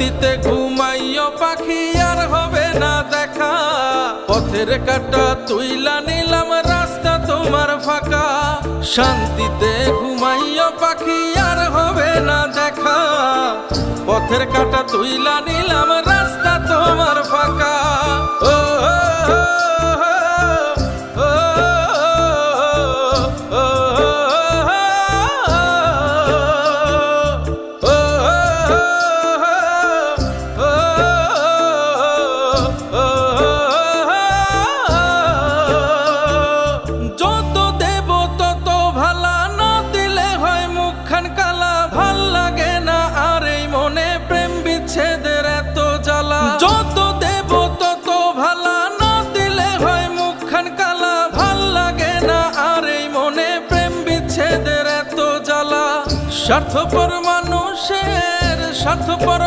শান্তিতে ঘুমাইও পাখি আর হবে না দেখা। পথের কাটা তুইলা নিলাম রাস্তা তোমার ফাঁকা। শান্তিতে ঘুমাইও পাখি আর হবে না দেখা। পথের কাটা তুইলা নিলাম রাস্তা তোমার ফাঁকা। ও যত দেব তত ভালা, না দিলে হয় মুখখান কালা। ভাল লাগে না আর এই মনে প্রেম বিচ্ছেদের এত জ্বালা। স্বার্থপর মানুষের স্বার্থপর